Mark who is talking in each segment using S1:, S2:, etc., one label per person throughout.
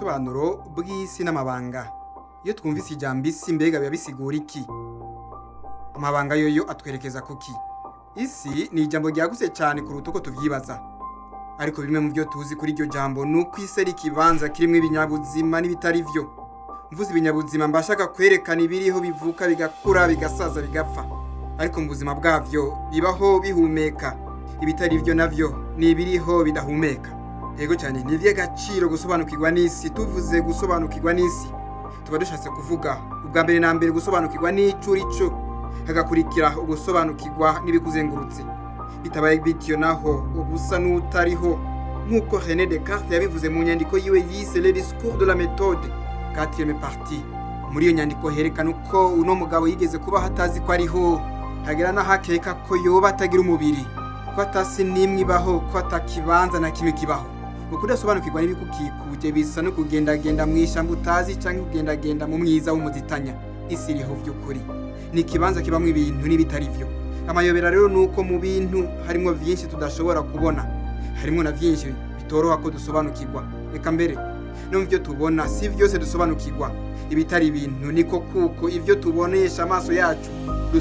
S1: ubusobanuro bw'isi n'amabanga. Iyo twumvise ijambo isi mbega biba bisigura iki? Amabanga yoyo atwerekeza kuki? Isi ni ijambo ryagutse cyane kuruta uko tuvyibaza. Ariko bimwe mu byo tuzi kuri iryo jambo nuko isi ari ikibanza kirimo ibinyabuzima n'ibitari vyo. Mvuze ibinyabuzima mbashaka kwerekana ibiriho bivuka bigakura bigasaza bigapfa. Ariko mu buzima bwavyo bibaho bihumeka. Ibitari vyo navyo ni ibiriho bidahumeka. Ego cyane ni ivy'agaciro gusobanukirwa n'isi. Tuvuze gusobanukirwa n'isi tuba dushatse kuvuga ubwa mbere na mbere gusobanukirwa n'ico urico, hagakurikira ugusobanukirwa n'ibikuzengurutse. Bitabaye bityo naho ubusa n'utariho, nk'uko René Descartes yabivuze mu nyandiko yiwe yise Le Discours de la Méthode, 4e partie. Muri iyo nyandiko herekana uko uno mugabo yigeze kuba hatazi ko ariho, hagera n'ahakeka ko yoba atagira umubiri, ko atasi nimwe ibaho, ko atakibanza na kimwe kibaho. Ukudasobanukirwa n'ibikukikuje bisa no kugendagenda mw'ishamba utazi canke kugendagenda mu mwiza w'umuzitanya. Isi iriho vy'ukuri, ni ikibanza kibamwo ibintu n'ibitari vyo. Amayobera rero nuko mu bintu harimwo vyinshi tudashobora kubona, harimwo na vyinshi bitoroha ko dusobanukirwa. Eka mbere no muvyo tubona si vyose dusobanukirwa. Ibitari ibintu niko kuko ivyo tubonesha amaso yacu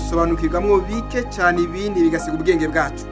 S1: dusobanukirwamwo bike cyane, ibindi bigasiga ubwenge bwacu.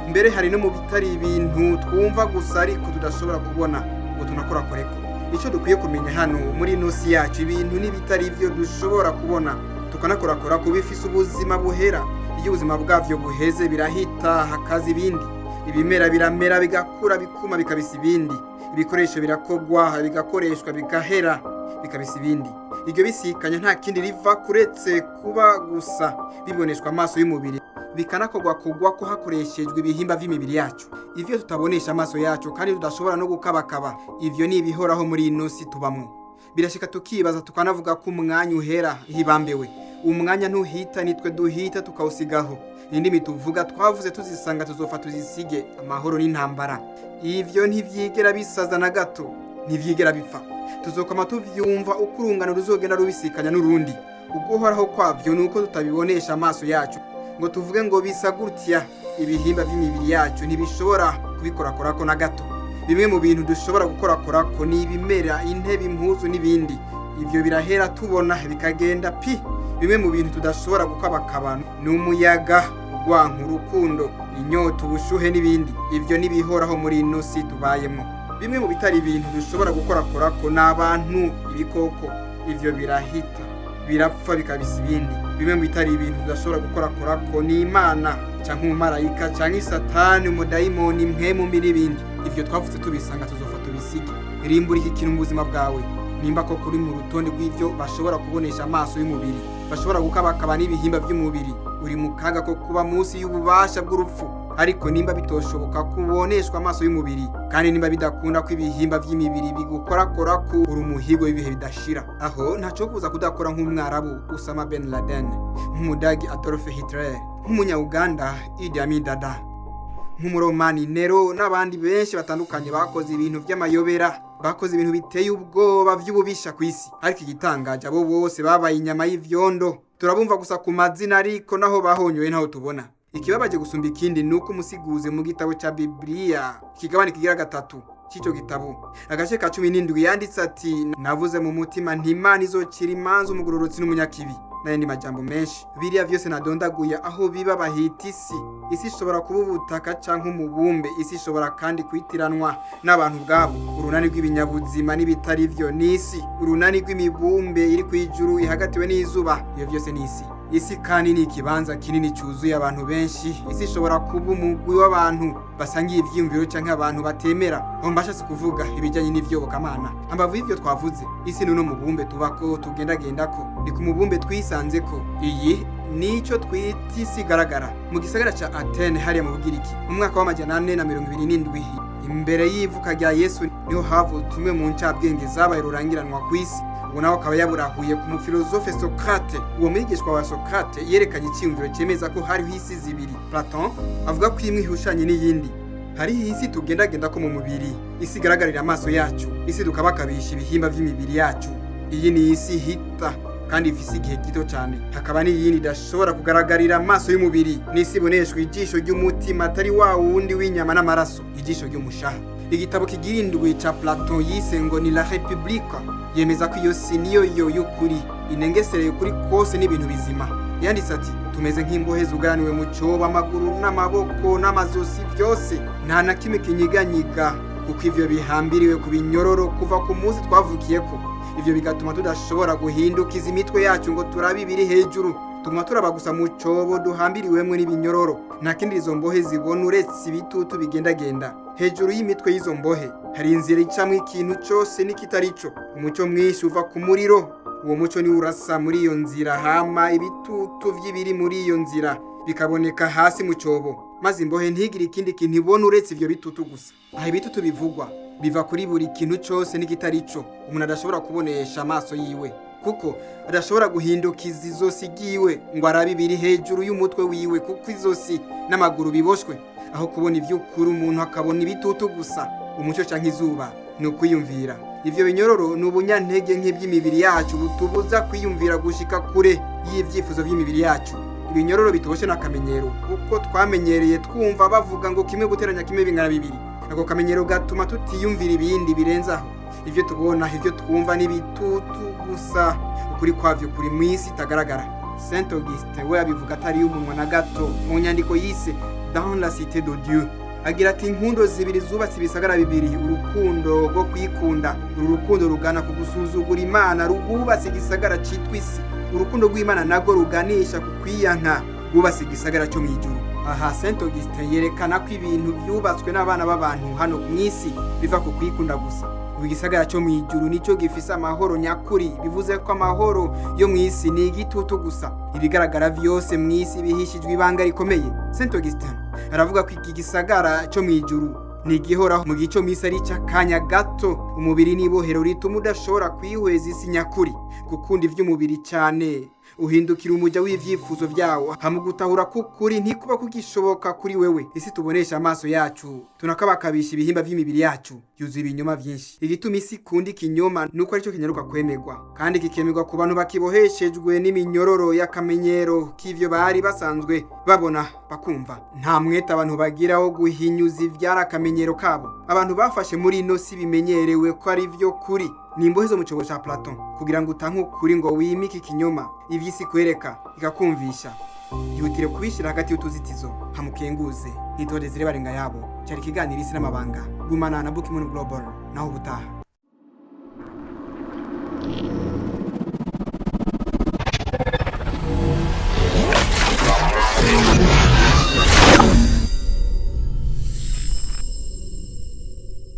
S1: Mbere hari no mu bitari ibintu twumva gusa ariko tudashobora kubona ngo tunakora koreko. Ico dukwiye kumenya hano muri nosi yacu, ibintu n'ibitari vyo dushobora kubona tukanakorakora ko bifise ubuzima buhera. Iyo ubuzima bwavyo buheze birahita hakaza ibindi. Ibimera biramera bigakura bikuma bikabisa ibindi. Ibikoresho birakogwa bigakoreshwa bigahera bikabisa ibindi. Iryo bisikanya nta kindi riva kuretse kuba gusa biboneshwa amaso y'umubiri, bikanakogwa ko hakoreshejwe ibihimba vy'imibiri yacu. Ivyo tutabonesha amaso yacu kandi tudashobora no gukabakaba, ivyo ni ibihoraho muri ino si tubamwo. Birashika tukibaza tukanavuga ko umwanya uhera hibambewe. Umwanya ntuhita, nitwe duhita tukawusigaho. Indimi tuvuga twavuze tuzisanga tuzofa tuzisige, amahoro n'intambara. Ivyo ntivyigera bisaza na gato, ntivyigera bipfa. Tuzokama tuvyumva uko urungano ruzogenda rubisikanya n'urundi. Uguhoraho kwavyo nuko tutabibonesha amaso yacu ngo tuvuge ngo bisa gutya. Ibihimba vy'imibiri yacu ntibishobora kubikorakorako na gato. Bimwe mu bintu dushobora gukorakorako ni ibimera, intebe, impuzu n'ibindi. Ivyo birahera tubona bikagenda pi. Bimwe mu bintu tudashobora gukabakaba ni umuyaga, urwanko, urukundo, inyota, ubushuhe n'ibindi. Ivyo nibihoraho muri ino si tubayemo. Bimwe mu bitari ibintu dushobora gukorakorako n'abantu, ibikoko. Ivyo birahita birapfa bikabisa ibindi. Bimwe mu bitari ibintu tudashobora gukorakorako ni Imana canke umumarayika canke Satani, umudayimoni, impwemu mbi n'ibindi. Ivyo twavuze tubisanga tuzofa tubisige. Rimbura iki kintu mu buzima bwawe. Nimba ko kuri mu rutonde rw'ivyo bashobora kubonesha amaso y'umubiri, bashobora gukabakaba n'ibihimba vy'umubiri, uri mu kaga ko kuba munsi y'ububasha bw'urupfu. Ariko nimba bitoshoboka kuboneshwa amaso y'umubiri, kandi nimba bidakunda ko ibihimba vy'imibiri bigukorakorako, uri umuhigo w'ibihe bidashira. Aho ntaco kuza kudakora nk'umwarabu Osama Ben Laden, nk'umudagi Adolf Hitler, nk'umunya-Uganda Idi Amin Dada, nk'umuromani Nero n'abandi benshi batandukanye bakoze ibintu vy'amayobera, bakoze ibintu biteye ubwoba vy'ububisha kw'isi. Ariko igitangaje abo bose babaye inyama y'ivyondo. Turabumva gusa ku mazina, ariko naho bahonyoye ntaho tubona. Ikibabaje gusumba ikindi nuko umusiguze mu gitabo ca Biblia kigabane kigira 3 c'ico gitabo agace ka 17 yanditse ati, navuze mu mutima nti Imana izokira imanza umugororotsi n'umunyakibi. N'ayandi majambo menshi biriya vyose nadondaguye aho biba bahita isi. Isi ishobora kuba ubutaka canke umubumbe. Isi ishobora kandi kwitiranwa n'abantu ubwabo. Urunani rw'ibinyabuzima n'ibitari vyo n'isi. Urunani rw'imibumbe iri kwijuru ihagatiwe n'izuba, iyo vyose n'isi. Isi kandi ni ikibanza kinini cyuzuye abantu benshi. Isi ishobora kuba umugwi w'abantu basangiye ivyiyumviro canke abantu batemera. Aho mbashatse kuvuga ibijanye n'ivyobokamana. Ambavu y'ivyo twavuze, isi nuno mubumbe tubako tugendagendako, ni ku mubumbe twisanzeko. Iyi nico twita isi igaragara mu gisagara ca Athene hariya mu Bugiriki mu mwaka wa 427. Imbere y'ivuka rya Yesu niho havutse umwe mu ncabwenge zabaye rurangiranwa kw'isi. Ubu nawe akaba yaburahuye ku mufilozofe Socrate. Uwo mwigishwa wa Socrate yerekanye icyumviro cyemeza ko hariho isi zibiri. Platon avuga ko imwe ihushanye n'iyindi. Hariho isi tugendagenda ko mu mubiri, isi igaragarira amaso yacu, isi tukabakabisha ibihimba vy'imibiri yacu. Iyi ni isi hita kandi ifise igihe gito cyane. Hakaba n'iyindi idashobora kugaragarira amaso y'umubiri, n'isi iboneshwa ijisho ry'umutima atari wa wundi w'inyama n'amaraso, ijisho ry'umushaha. igitabo kigira indwi ca Platon yise ngo ni La République yemeza ko iyo si niyo y'ukuri inengesereye kuri kose n'ibintu bizima. Yanditse ati tumeze nk'imbohe zuganiwe mu cyobo, amaguru n'amaboko n'amazosi byose nta na kimwe kinyiganyiga, kuko ivyo bihambiriwe ku binyororo kuva ku munsi twavukiyeko. Ivyo bigatuma tudashobora guhindukiza imitwe yacu ngo turabe ibiri hejuru, tuguma turaba gusa mu cyobo duhambiriwemwe n'ibinyororo. Nta kindi izo mbohe zibona uretse ibitutu bigendagenda hejuru y'imitwe y'izo mbohe. Hari inzira icamwo ikintu cyose n'ikitarico, umuco mwinshi uva ku muriro, uwo muco ni urasa muri iyo nzira, hama ibitutu vy'ibiri muri iyo nzira bikaboneka hasi mu cyobo, maze imbohe ntigire ikindi kintu ibona uretse ivyo bitutu gusa. Aha ibitutu bivugwa biva kuri buri kintu cyose n'ikitarico umuntu adashobora kubonesha amaso yiwe, kuko adashobora guhindukiza izosi ryiwe ngo arabe ibiri hejuru y'umutwe wiwe, kuko izosi n'amaguru biboshwe. Aho kubona ivy'ukuri umuntu akabona ibitutu gusa, umuco canke izuba ni ukwiyumvira. Ivyo binyororo ni ubunyantege nk'iby'imibiri yacu butubuza kwiyumvira gushika kure y'ivyifuzo by'imibiri yacu. Ibinyororo bitoshe n'akamenyero, kuko twamenyereye twumva bavuga ngo kimwe guteranya kimwe bingana bibiri. Ako kamenyero gatuma tutiyumvira ibindi birenzaho. Ivyo tubona, ivyo twumva n'ibitutu gusa, ukuri kwavyo kuri mwisi itagaragara. Saint Augustin we abivuga atari umunwa na gato mu nyandiko yise Dans la cité de Dieu. Agira ati inkundo zibiri zubatse ibisagara bibiri, urukundo rwo kwikunda, urukundo rugana ku gusuzugura Imana rwubatse igisagara citwa isi, urukundo rw'Imana nabwo ruganisha ku kwiyanka rwubatse igisagara cyo mwijuru. Aha Saint Augustin yerekana ko ibintu byubatswe n'abana b'abantu hano ku isi biva ku kwikunda gusa. Igisagara cyo mwijuru nico gifise amahoro nyakuri, bivuze ko amahoro yo mwisi ni igitutu gusa. Ibigaragara vyose mwisi bihishijwe ibanga rikomeye. Saint Augustin aravuga ko iki gisagara cyo mwijuru ni igihoraho mu gico misi ari cy'akanya gato. Umubiri nibohero rituma udashobora kwihweza isi nyakuri, gukunda ivy'umubiri cyane uhindukira umuja w'ivyifuzo vyawo, hamugutahura ko kuri ntikuba kugishoboka kuri wewe. Isi tubonesha amaso yacu tunakabakabisha ibihimba vy'imibiri yacu yuzuye ibinyoma vyinshi. Igituma isi kundi kinyoma nuko arico kinyaruka kwemerwa, kandi kikemerwa ku bantu bakiboheshejwe n'iminyororo y'akamenyero k'ivyo bari basanzwe babona bakumva. Nta mwete abantu bagira wo guhinyuza ivyara akamenyero kabo. Abantu bafashe muri ino si bimenyerewe ko ari vyo kuri. Ni imbohe zo mu cyobo ca Platon kugira ngo utanke ukuri ngo wimike ikinyoma ivy'isi kwereka ikakumvisha. Ihutire kubishira hagati y'utuzitizo hamukenguze ntitode zirebarenga yabo. Cyari kiganiro isi n'amabanga. Gumana na Bookimoon Global naho ubutaha.